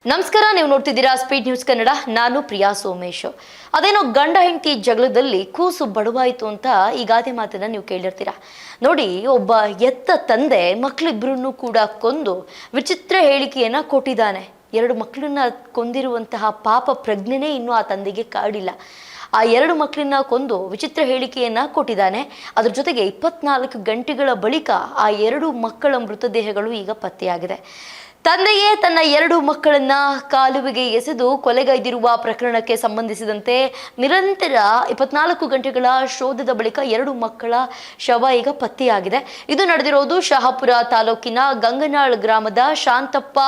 ನಮಸ್ಕಾರ, ನೀವು ನೋಡ್ತಿದ್ದೀರಾ ಸ್ಪೀಡ್ ನ್ಯೂಸ್ ಕನ್ನಡ. ನಾನು ಪ್ರಿಯಾ ಸೋಮೇಶ್. ಅದೇನೋ ಗಂಡ ಹೆಂಡತಿ ಜಗಳದಲ್ಲಿ ಕೂಸು ಬಡವಾಯಿತು ಅಂತ ಈ ಗಾದೆ ಮಾತನ್ನ ನೀವು ಕೇಳಿರ್ತೀರಾ. ನೋಡಿ, ಒಬ್ಬ ಎತ್ತ ತಂದೆ ಮಕ್ಕಳಿಬ್ರನ್ನು ಕೂಡ ಕೊಂದು ವಿಚಿತ್ರ ಹೇಳಿಕೆಯನ್ನ ಕೊಟ್ಟಿದ್ದಾನೆ. 2 ಮಕ್ಕಳನ್ನ ಕೊಂದಿರುವಂತಹ ಪಾಪ ಪ್ರಜ್ಞೆನೇ ಇನ್ನೂ ಆ ತಂದೆಗೆ ಕಾಡಿಲ್ಲ. ಆ 2 ಮಕ್ಕಳನ್ನ ಕೊಂದು ವಿಚಿತ್ರ ಹೇಳಿಕೆಯನ್ನ ಕೊಟ್ಟಿದ್ದಾನೆ. ಅದ್ರ ಜೊತೆಗೆ 24 ಗಂಟೆಗಳ ಬಳಿಕ ಆ 2 ಮಕ್ಕಳ ಮೃತದೇಹಗಳು ಈಗ ಪತ್ತೆಯಾಗಿದೆ. ತಂದೆಯೇ ತನ್ನ 2 ಮಕ್ಕಳನ್ನ ಕಾಲುವೆಗೆ ಎಸೆದು ಕೊಲೆಗೈದಿರುವ ಪ್ರಕರಣಕ್ಕೆ ಸಂಬಂಧಿಸಿದಂತೆ ನಿರಂತರ 24 ಗಂಟೆಗಳ ಶೋಧದ ಬಳಿಕ 2 ಮಕ್ಕಳ ಶವ ಈಗ ಪತ್ತೆಯಾಗಿದೆ. ಇದು ನಡೆದಿರೋದು ಶಹಾಪುರ ತಾಲೂಕಿನ ಗಂಗನಾಳ್ ಗ್ರಾಮದ ಶಾಂತಪ್ಪ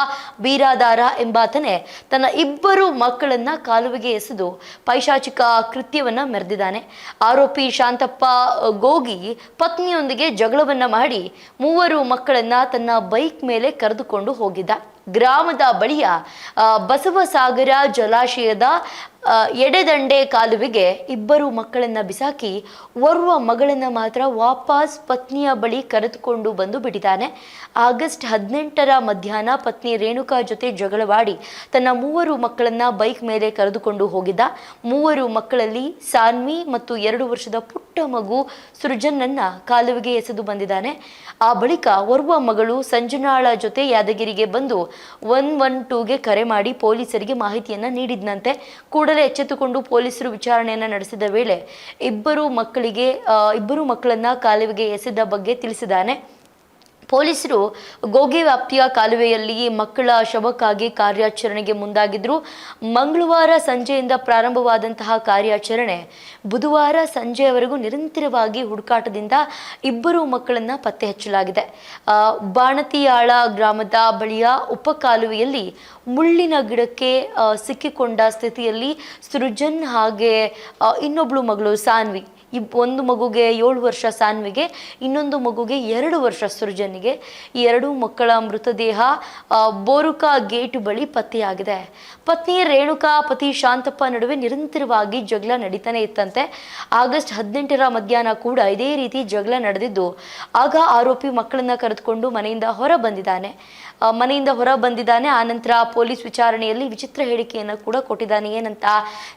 ಬೀರಾದಾರ ಎಂಬಾತನೇ ತನ್ನ 2 ಮಕ್ಕಳನ್ನ ಕಾಲುವೆಗೆ ಎಸೆದು ಪೈಶಾಚಿಕ ಕೃತ್ಯವನ್ನ ಮೆರೆದಿದ್ದಾನೆ. ಆರೋಪಿ ಶಾಂತಪ್ಪ ಗೋಗಿ ಪತ್ನಿಯೊಂದಿಗೆ ಜಗಳವನ್ನ ಮಾಡಿ 3 ಮಕ್ಕಳನ್ನ ತನ್ನ ಬೈಕ್ ಮೇಲೆ ಕರೆದುಕೊಂಡು ಹೋಗಿದ್ದ. ಗ್ರಾಮದ ಬಳಿಯ ಬಸವಸಾಗರ ಜಲಾಶಯದ ಎಡೆದಂಡೆ ಕಾಲುವೆಗೆ 2 ಮಕ್ಕಳನ್ನ ಬಿಸಾಕಿ ಓರ್ವ ಮಗಳನ್ನ ಮಾತ್ರ ವಾಪಸ್ ಪತ್ನಿಯ ಬಳಿ ಕರೆದುಕೊಂಡು ಬಂದು ಬಿಟ್ಟಿದ್ದಾನೆ. ಆಗಸ್ಟ್ 18ರ ಮಧ್ಯಾಹ್ನ ಪತ್ನಿ ರೇಣುಕಾ ಜೊತೆ ಜಗಳವಾಡಿ ತನ್ನ 3 ಮಕ್ಕಳನ್ನ ಬೈಕ್ ಮೇಲೆ ಕರೆದುಕೊಂಡು ಹೋಗಿದ್ದ. 3 ಮಕ್ಕಳಲ್ಲಿ ಸಾನ್ವಿ ಮತ್ತು 2 ವರ್ಷದ ಪುಟ್ಟ ಮಗು ಸೃಜನ್ನನ್ನ ಕಾಲುವೆಗೆ ಎಸೆದು ಬಂದಿದ್ದಾನೆ. ಆ ಬಳಿಕ ಓರ್ವ ಮಗಳು ಸಂಜನಾಳ ಜೊತೆ ಯಾದಗಿರಿಗೆ ಬಂದು 112ಗೆ ಕರೆ ಮಾಡಿ ಪೊಲೀಸರಿಗೆ ಮಾಹಿತಿಯನ್ನ ನೀಡಿದ್ನಂತೆ. ಕೂಡಲೇ ಎಚ್ಚೆತ್ತುಕೊಂಡು ಪೊಲೀಸರು ವಿಚಾರಣೆಯನ್ನ ನಡೆಸಿದ ವೇಳೆ 2 ಮಕ್ಕಳನ್ನ ಕಾಲುವೆಗೆ ಎಸೆದ ಬಗ್ಗೆ ತಿಳಿಸಿದ್ದಾನೆ. ಪೊಲೀಸರು ಗೋಗಿ ವ್ಯಾಪ್ತಿಯ ಕಾಲುವೆಯಲ್ಲಿ ಮಕ್ಕಳ ಶವಕ್ಕಾಗಿ ಕಾರ್ಯಾಚರಣೆಗೆ ಮುಂದಾಗಿದ್ರು. ಮಂಗಳವಾರ ಸಂಜೆಯಿಂದ ಪ್ರಾರಂಭವಾದಂತಹ ಕಾರ್ಯಾಚರಣೆ ಬುಧವಾರ ಸಂಜೆಯವರೆಗೂ ನಿರಂತರವಾಗಿ ಹುಡುಕಾಟದಿಂದ 2 ಮಕ್ಕಳನ್ನ ಪತ್ತೆ ಹಚ್ಚಲಾಗಿದೆ. ಬಾಣತಿಯಾಳ ಗ್ರಾಮದ ಬಳಿಯ ಉಪಕಾಲುವೆಯಲ್ಲಿ ಮುಳ್ಳಿನ ಗಿಡಕ್ಕೆ ಸಿಕ್ಕಿಕೊಂಡ ಸ್ಥಿತಿಯಲ್ಲಿ ಸೃಜನ್ ಹಾಗೆ ಇನ್ನೊಬ್ಳು ಮಗಳು ಸಾನ್ವಿ, ಒಂದು ಮಗುಗೆ 7 ವರ್ಷ ಸಾನ್ವಿಗೆ, ಇನ್ನೊಂದು ಮಗುಗೆ 2 ವರ್ಷ ಸೃಜನ್ಗೆ, ಈ 2 ಮಕ್ಕಳ ಮೃತದೇಹ ಬೋರುಕಾ ಗೇಟ್ ಬಳಿ ಪತ್ತೆಯಾಗಿದೆ. ಪತ್ನಿ ರೇಣುಕಾ ಪತಿ ಶಾಂತಪ್ಪ ನಡುವೆ ನಿರಂತರವಾಗಿ ಜಗಳ ನಡೀತಾನೆ ಇತ್ತಂತೆ. ಆಗಸ್ಟ್ 18ರ ಮಧ್ಯಾಹ್ನ ಕೂಡ ಇದೇ ರೀತಿ ಜಗಳ ನಡೆದಿದ್ದು, ಆಗ ಆರೋಪಿ ಮಕ್ಕಳನ್ನ ಕರೆದುಕೊಂಡು ಮನೆಯಿಂದ ಹೊರ ಬಂದಿದ್ದಾನೆ. ಆನಂತರ ಪೊಲೀಸ್ ವಿಚಾರಣೆಯಲ್ಲಿ ವಿಚಿತ್ರ ಹೇಳಿಕೆಯನ್ನು ಕೂಡ ಕೊಟ್ಟಿದ್ದಾನೆ. ಏನಂತ?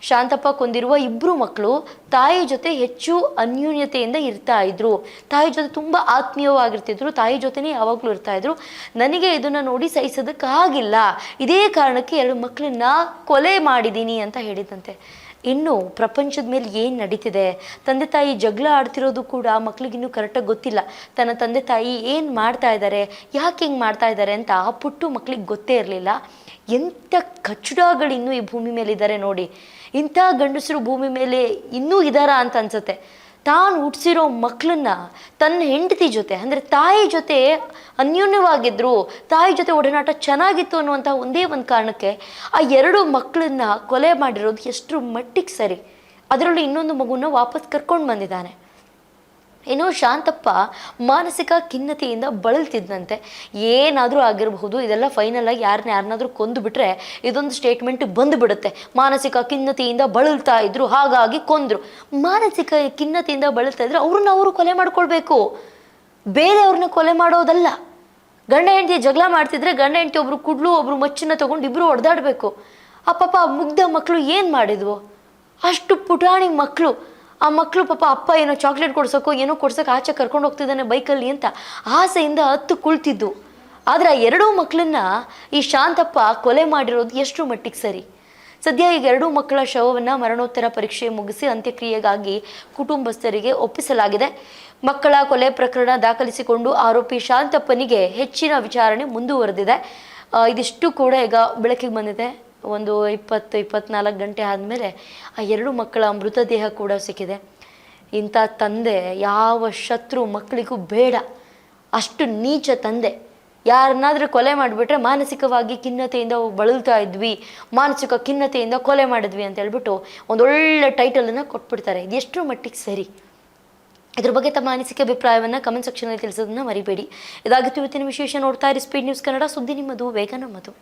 ಶಾಂತಪ್ಪ ಕೊಂದಿರುವ 2 ಮಕ್ಕಳು ತಾಯಿ ಜೊತೆ ಹೆಚ್ಚು ಅನ್ಯೂನ್ಯತೆಯಿಂದ ಇರ್ತಾ ಇದ್ರು, ತಾಯಿ ಜೊತೆ ತುಂಬಾ ಆತ್ಮೀಯವಾಗಿರ್ತಿದ್ರು, ತಾಯಿ ಜೊತೆನೇ ಯಾವಾಗ್ಲೂ ಇರ್ತಾ ಇದ್ರು. ನನಗೆ ಇದನ್ನ ನೋಡಿ ಸಹಿಸೋದಕ್ಕಾಗಿಲ್ಲ, ಇದೇ ಕಾರಣಕ್ಕೆ 2 ಮಕ್ಕಳನ್ನ ಕೊಲೆ ಮಾಡಿದ್ದೀನಿ ಅಂತ ಹೇಳಿದಂತೆ. ಇನ್ನು ಪ್ರಪಂಚದ ಮೇಲೆ ಏನು ನಡೀತಿದೆ, ತಂದೆ ತಾಯಿ ಜಗಳ ಆಡ್ತಿರೋದು ಕೂಡ ಮಕ್ಳಿಗಿನ್ನೂ ಕರೆಕ್ಟಾಗಿ ಗೊತ್ತಿಲ್ಲ. ತನ್ನ ತಂದೆ ತಾಯಿ ಏನು ಮಾಡ್ತಾ ಇದ್ದಾರೆ, ಯಾಕೆ ಹಿಂಗೆ ಮಾಡ್ತಾ ಇದ್ದಾರೆ ಅಂತ ಆ ಪುಟ್ಟು ಮಕ್ಳಿಗೆ ಗೊತ್ತೇ ಇರಲಿಲ್ಲ. ಎಂಥ ಕಚ್ಚಡಗಳಿನ್ನೂ ಈ ಭೂಮಿ ಮೇಲೆ ಇದ್ದಾರೆ ನೋಡಿ. ಇಂಥ ಗಂಡಸರು ಭೂಮಿ ಮೇಲೆ ಇನ್ನೂ ಇದ್ದಾರಾ ಅಂತ ಅನ್ಸುತ್ತೆ. ತಾನು ಹುಟ್ಟಿಸಿರೋ ಮಕ್ಕಳನ್ನ ತನ್ನ ಹೆಂಡತಿ ಜೊತೆ ಅಂದರೆ ತಾಯಿ ಜೊತೆ ಅನ್ಯೋನ್ಯವಾಗಿದ್ರು, ತಾಯಿ ಜೊತೆ ಒಡನಾಟ ಚೆನ್ನಾಗಿತ್ತು ಅನ್ನುವಂಥ ಒಂದೇ ಒಂದು ಕಾರಣಕ್ಕೆ ಆ 2 ಮಕ್ಕಳನ್ನ ಕೊಲೆ ಮಾಡಿರೋದು ಎಷ್ಟು ಮಟ್ಟಿಗೆ ಸರಿ. ಅದರಲ್ಲೂ ಇನ್ನೊಂದು ಮಗುನ ವಾಪಸ್ ಕರ್ಕೊಂಡು ಬಂದಿದ್ದಾನೆ. ಇನ್ನು ಶಾಂತಪ್ಪ ಮಾನಸಿಕ ಖಿನ್ನತೆಯಿಂದ ಬಳಲ್ತಿದ್ದಂತೆ. ಏನಾದರೂ ಆಗಿರಬಹುದು, ಇದೆಲ್ಲ ಫೈನಲ್ ಆಗಿ ಯಾರನ್ನಾದ್ರೂ ಕೊಂದು ಬಿಟ್ರೆ ಇದೊಂದು ಸ್ಟೇಟ್ಮೆಂಟ್ ಬಂದುಬಿಡುತ್ತೆ. ಮಾನಸಿಕ ಖಿನ್ನತೆಯಿಂದ ಬಳಲ್ತಾ ಇದ್ರು, ಹಾಗಾಗಿ ಕೊಂದ್ರು. ಮಾನಸಿಕ ಖಿನ್ನತೆಯಿಂದ ಬಳಲ್ತಾ ಇದ್ರೆ ಅವರು ಕೊಲೆ ಮಾಡ್ಕೊಳ್ಬೇಕು, ಬೇರೆಯವ್ರನ್ನ ಕೊಲೆ ಮಾಡೋದಲ್ಲ. ಗಂಡ ಹೆಂಡತಿ ಜಗಳ ಮಾಡ್ತಿದ್ರೆ ಗಂಡ ಹೆಂಡತಿ ಒಬ್ರು ಕುಡ್ಲು ಒಬ್ರು ಮಚ್ಚನ್ನ ತಗೊಂಡು 2 ಹೊಡೆದಾಡ್ಬೇಕು. ಆ ಪಾಪ ಮುಗ್ಧ ಮಕ್ಕಳು ಏನು ಮಾಡಿದ್ವು? ಅಷ್ಟು ಪುಟಾಣಿ ಮಕ್ಕಳು. ಆ ಮಕ್ಕಳು ಪಾಪ ಅಪ್ಪ ಏನೋ ಚಾಕ್ಲೇಟ್ ಕೊಡ್ಸೋಕ್ಕೋ ಏನೋ ಕೊಡ್ಸೋಕೆ ಆಚೆ ಕರ್ಕೊಂಡು ಹೋಗ್ತಿದ್ದಾನೆ ಬೈಕಲ್ಲಿ ಅಂತ ಆಸೆಯಿಂದ ಹತ್ತು ಕುಳಿತಿದ್ದು. ಆದರೆ ಆ 2 ಮಕ್ಕಳನ್ನ ಈ ಶಾಂತಪ್ಪ ಕೊಲೆ ಮಾಡಿರೋದು ಎಷ್ಟು ಮಟ್ಟಿಗೆ ಸರಿ? ಸದ್ಯ ಈಗ 2 ಮಕ್ಕಳ ಶವವನ್ನು ಮರಣೋತ್ತರ ಪರೀಕ್ಷೆ ಮುಗಿಸಿ ಅಂತ್ಯಕ್ರಿಯೆಗಾಗಿ ಕುಟುಂಬಸ್ಥರಿಗೆ ಒಪ್ಪಿಸಲಾಗಿದೆ. ಮಕ್ಕಳ ಕೊಲೆ ಪ್ರಕರಣ ದಾಖಲಿಸಿಕೊಂಡು ಆರೋಪಿ ಶಾಂತಪ್ಪನಿಗೆ ಹೆಚ್ಚಿನ ವಿಚಾರಣೆ ಮುಂದುವರೆದಿದೆ. ಇದಿಷ್ಟು ಕೂಡ ಈಗ ಬೆಳಕಿಗೆ ಬಂದಿದೆ. ಒಂದು 20-24 ಗಂಟೆ ಆದಮೇಲೆ ಆ 2 ಮಕ್ಕಳ ಮೃತದೇಹ ಕೂಡ ಸಿಕ್ಕಿದೆ. ಇಂಥ ತಂದೆ ಯಾವ ಶತ್ರು ಮಕ್ಕಳಿಗೂ ಬೇಡ. ಅಷ್ಟು ನೀಚ ತಂದೆ. ಯಾರನ್ನಾದ್ರೂ ಕೊಲೆ ಮಾಡಿಬಿಟ್ರೆ ಮಾನಸಿಕವಾಗಿ ಖಿನ್ನತೆಯಿಂದ ಬಳಲ್ತಾ ಇದ್ವಿ, ಮಾನಸಿಕ ಖಿನ್ನತೆಯಿಂದ ಕೊಲೆ ಮಾಡಿದ್ವಿ ಅಂತ ಹೇಳ್ಬಿಟ್ಟು ಒಂದೊಳ್ಳೆ ಟೈಟಲನ್ನು ಕೊಟ್ಬಿಡ್ತಾರೆ. ಇದೆಷ್ಟು ಮಟ್ಟಿಗೆ ಸರಿ? ಇದ್ರ ಬಗ್ಗೆ ತಮ್ಮ ಅನಿಸಿಕೆ ಅಭಿಪ್ರಾಯವನ್ನು ಕಮೆಂಟ್ ಸೆಕ್ಷನಲ್ಲಿ ತಿಳಿಸೋದನ್ನ ಮರಿಬೇಡಿ. ಇದಾಗಿತ್ತು ಇವತ್ತಿನ ವಿಶೇಷ. ನೋಡ್ತಾ ಇರಿ ಸ್ಪೀಡ್ ನ್ಯೂಸ್ ಕನ್ನಡ. ಸುದ್ದಿ ನಿಮ್ಮದು, ವೇಗ ನಮ್ಮದು.